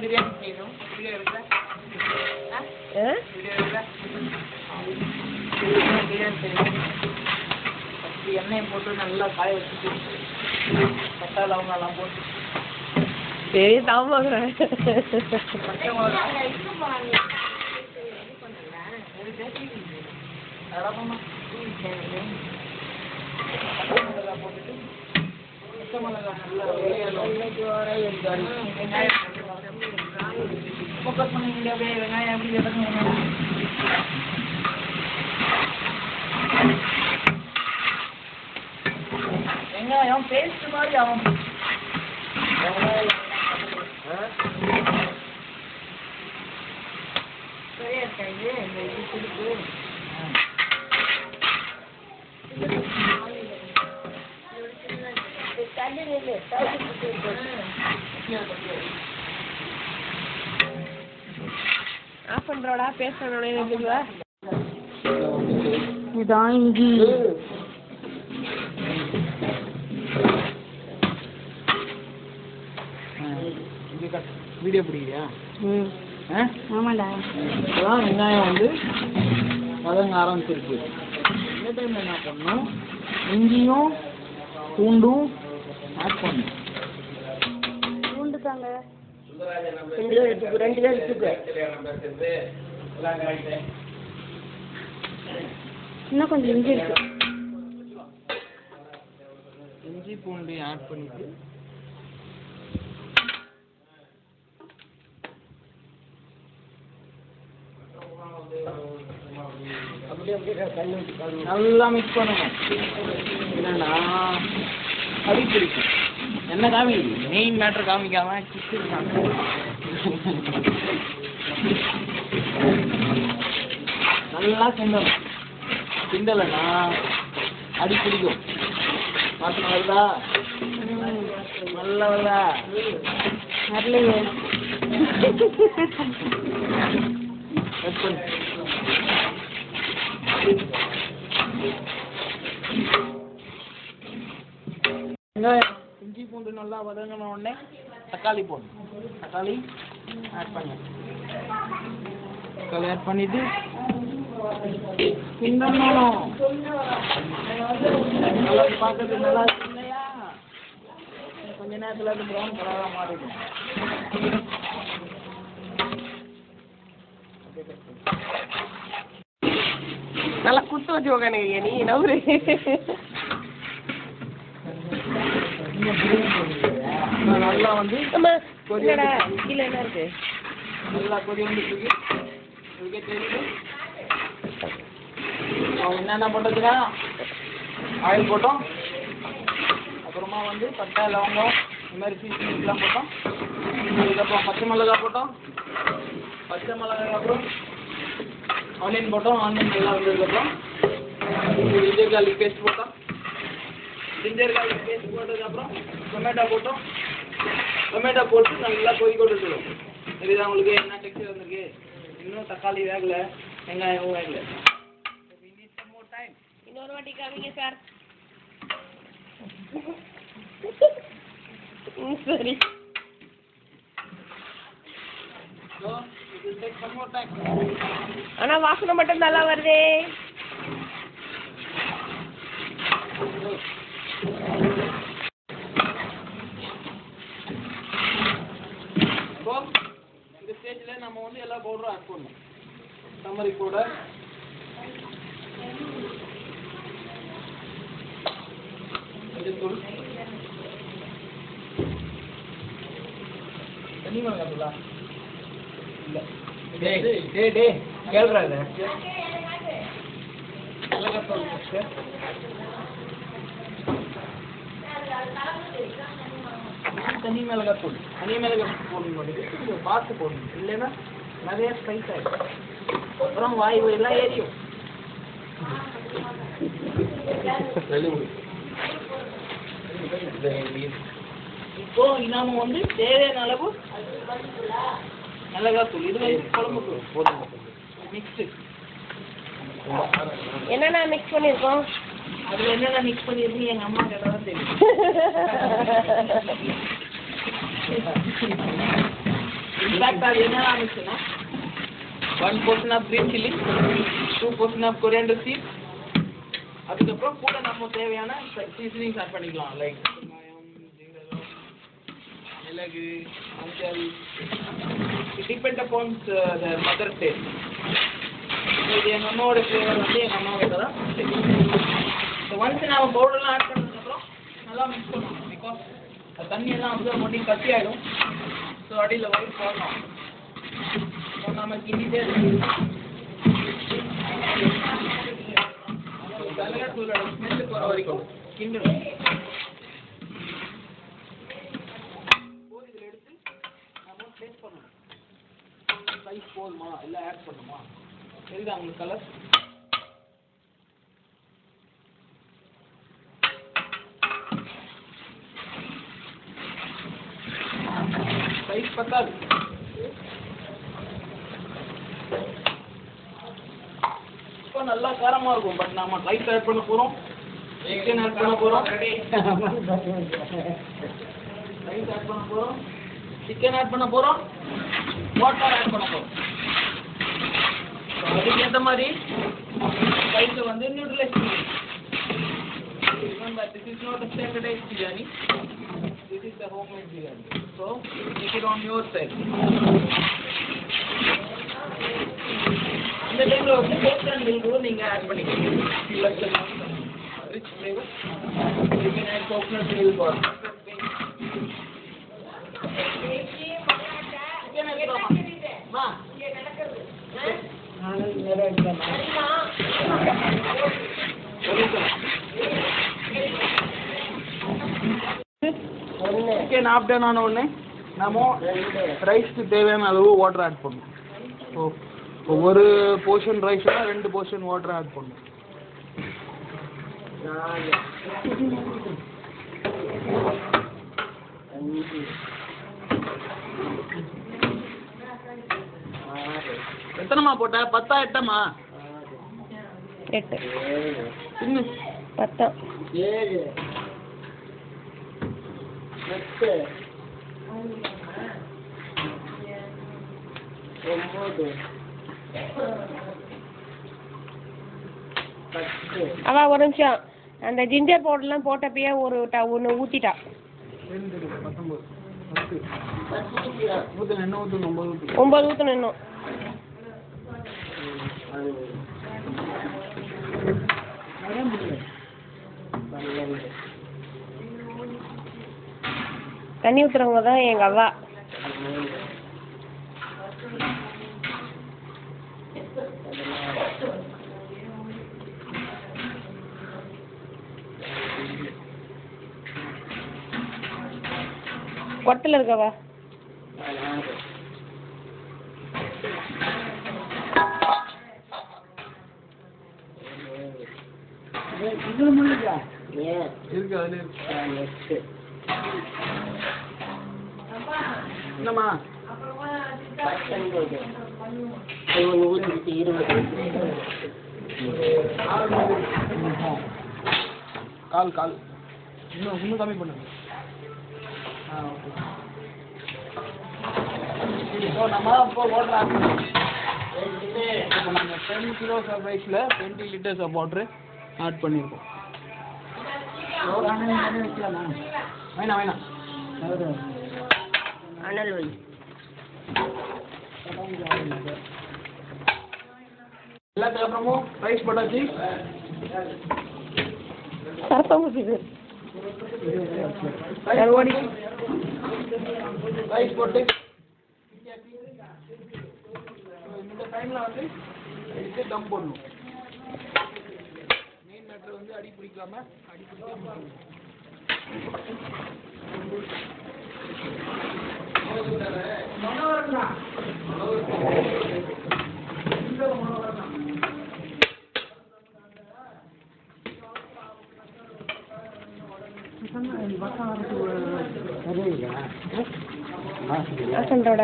பிரியாணி செய்யணும். வீடியோ எடுக்க பிரியாணி செய்யணும். ஃபஸ்ட்டு எண்ணெயை போட்டு நல்லா காய வச்சுட்டு பட்டை லவங்கெல்லாம் போட்டு சரி தாமாக்குறேன். பச்சை மிளகா போட்டுட்டு பச்சை மிளகா நல்லா ஃபோக்கஸ் பண்ணிங்க. அப்படியே வெங்காயம் எப்படி வெங்காயம் பேஸ்ட் மாதிரி ஆகும். சரியா இருக்கா இது? இந்த புதுப்பு ஆஃப் பண்றோடா பேசுறோட இதான் இஞ்சி. வீடியோ பிடிக்கிறியா? ஆமாண்டா. இப்போதான் வெங்காயம் வந்து வதங்க ஆரம்பிச்சிருக்கு. இந்த டைம்ல என்ன பண்ணணும்? இஞ்சியும் பூண்டும் ஆட் பண்ணணும். பூண்டு தாங்க 2 கிலோ எடுத்துக்க. இன்னும் கொஞ்சம் இஞ்சி இருக்கு. இஞ்சி பூண்டு ஆட் பண்ணிட்டு நல்லா மிக்ஸ் பண்ணணும். என்னன்னா அடி பிடிக்கும். என்ன காமி மெயின் மேட்டர் காமிக்காம நல்லா கிண்டணும். கிண்டலைன்னா அடி பிடிக்கும். வாசனை வருதா? நல்லா வருதா? வரலையே. கட் பண்ணு. வெங்காயம் இஞ்சி பூண்டு நல்லா வதங்கின உடனே தக்காளி போடணும். தக்காளி ஆட் பண்ணு. தக்காளி ஆட் பண்ணிட்டு கிண்டணும். நல்லா பார்க்கறது நல்லா இருக்கு இல்லையா? கொஞ்ச நேரத்தில் அது ப்ரௌன் கலராக மாறிடும். நல்லா குத்து வச்சு உக்காந்துங்க நீ நவுரு. நல்லா வந்து கொதிடா கீழே என்ன இருக்கு? நல்லா கொதி வந்துருக்கு. இதுக்கே தெரியுது. என்னென்ன பண்ணுறதுன்னா ஆயில் போட்டோம். அப்புறமா வந்து பட்டை லவங்கம் இந்த மாதிரி சீசன்லாம் போட்டோம். அதுக்கப்புறம் பச்சை மிளகா போட்டோம். பச்சை மிளகாய் அப்புறம் ஆனியன் போட்டோம். ஆனியன் நல்லா வந்ததுக்கப்புறம் ஜிஞ்சர் கார்லிக் பேஸ்ட் போட்டோம். ஜிஞ்சர் கார்லிக் பேஸ்ட் போட்டதுக்கப்புறம் டொமேட்டோ போட்டோம். டொமேட்டோ போட்டு நல்லா கொதிக்க விட்டுருவோம். இதுதான் உங்களுக்கு என்ன டெக்ஸ்சர் வந்திருக்கு. இன்னும் தக்காளி வேகலை, வெங்காயமும் வேகலை. இன்னொரு வாட்டி காமிங்க சார். சரி. ஆனா வாசனை மட்டும் நல்லா வருதே. இந்த ஸ்டேஜில் நம்ம வந்து எல்லா பவுடரும் ஆட் பண்ணணும். டர்மரிக் பவுடர், தூள் தனி மிளகாய் தூளா இல்லை டேய் கேள்றா இது மிளகாய் தூள் தனி மிளகாய் தூள் போடணும் மாட்டேங்குது பார்த்து போடணும் இல்லைன்னா நிறைய ஸ்பைஸ் ஆகிடும் அப்புறம் வாய் எல்லாம் ஏறியும் இப்போ நாம வந்து தேவையான அளவு மிளகாய் தூள் இது வந்து குழம்புக்கு போதும் மிக்ஸு என்னென்ன மிக்ஸ் பண்ணியிருக்கோம் அதில் என்னென்ன மிக்ஸ் பண்ணியிருக்கீங்க எங்கள் அம்மா கிட்ட தான் தெரியும் இன்ஃபேக்ட் அது என்னென்ன மிக்ஸ்னா 1% of green chilli 2% of coriander seeds அதுக்கப்புறம் கூட நம்ம தேவையான சீசனிங்ஸ் ஆட் பண்ணிக்கலாம் லைக் வெங்காயம் ஜீரகம் மிளகு மஞ்சள் depend upon the mother taste இது எங்கள் அம்மாவோட ஃப்ளேவர் வந்து எங்கள் அம்மாவுக்கு தான் தெரியும் ஸோ ஒன்ஸ் நம்ம பவுடர்லாம் ஆட் பண்ணதுக்கப்புறம் நல்லா மிக்ஸ் பண்ணணும் பிகாஸ் தண்ணியெல்லாம் அப்சர்வ் பண்ணி கட்டி ஆகிடும் ஸோ அடியில் ஒயிட் போடணும் ஸோ நம்ம கிண்டிகிட்டே இருக்கு மிளகாத்தூளோட ஸ்மெல்லு போகிற வரைக்கும் கிண்டணும் இதில் எடுத்து நம்ம டேஸ்ட் பண்ணணும் ஸ்பைஸ் போதுமா இல்லை ஆட் பண்ணுமா தெரியுதா உங்களுக்கு கலர் ஸ்பைஸ் பத்தாது இப்போ நல்லா காரமாக இருக்கும் பட் நம்ம ரைஸ் ஆட் பண்ண போகிறோம் சிக்கன் ஆட் பண்ண போகிறோம் ரைஸ் ஆட் பண்ண போகிறோம் சிக்கன் ஆட் பண்ண போகிறோம் வாட்டர் ஆட் பண்ண போகிறோம் அதுக்கேற்ற மாதிரி ரைஸை வந்து நியூட்ரலைஸ் பண்ணி remember this is not a standardized biryani this is the homemade biryani so make it on your side இந்த டைம்ல வந்து கோகனட் மில்க் நீங்க ஆட் பண்ணிக்கோங்க rich flavor you can add coconut milk or மா இங்க நடக்குது நான் நேரா இருக்கேன் சிக்கன் ஆப்டன் ஆன உடனே நம்ம ரைஸ்க்கு தேவையான அளவு வாட்டர் ஆட் பண்ணணும் ஸோ ஒரு போர்ஷன் ரைஸ்னா 2 போர்ஷன் வாட்டர் ஆட் பண்ணணும் எத்தனைமா போட்ட 10 8மா 8 இன்னும் 10 7 8 9 அவ ஒரு நிமிஷம் அந்த ஜிஞ்சர் பவுடர்லாம் போட்டப்பயே ஒன்று ஊற்றிட்டா 19 என்ன ஊற்றணும் 9 ஊற்றணும் இன்னும் தண்ணி ஊற்றுறவங்க தான் எங்கள் அவ்வா கொட்டில் இருக்கவா இருக்கு அதுல இருக்கு என்னம்மா கால் இன்னும் கம்மி பண்ணுங்க ஓகே ஸோ நம்ம இப்போ வாட்டர் ஆட் பண்ணோம் இப்போ நம்ம 10 கிலோஸ் ஆஃப் ரைஸில் 20 லிட்டர்ஸ் ஆஃப் வாட்டர் ஆட் பண்ணியிருக்கோம் வேணாம் அனல் வை எல்லாத்துக்கு அப்புறமும் ரைஸ் போட்டாச்சு சரப்பா அது ஓடி ரைஸ் போட்டு இந்த டைமில் வந்து எடுத்து தம் போடணும். மெயின் மேட்ரு வந்து அடி பிடிக்காம சொல்றோட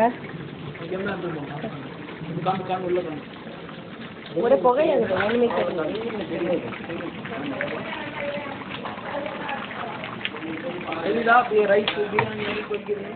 ஒரு புகையாது ஒன்றுமே தெரியல ரைஸ் பிரியாணி கொதிக்கிறது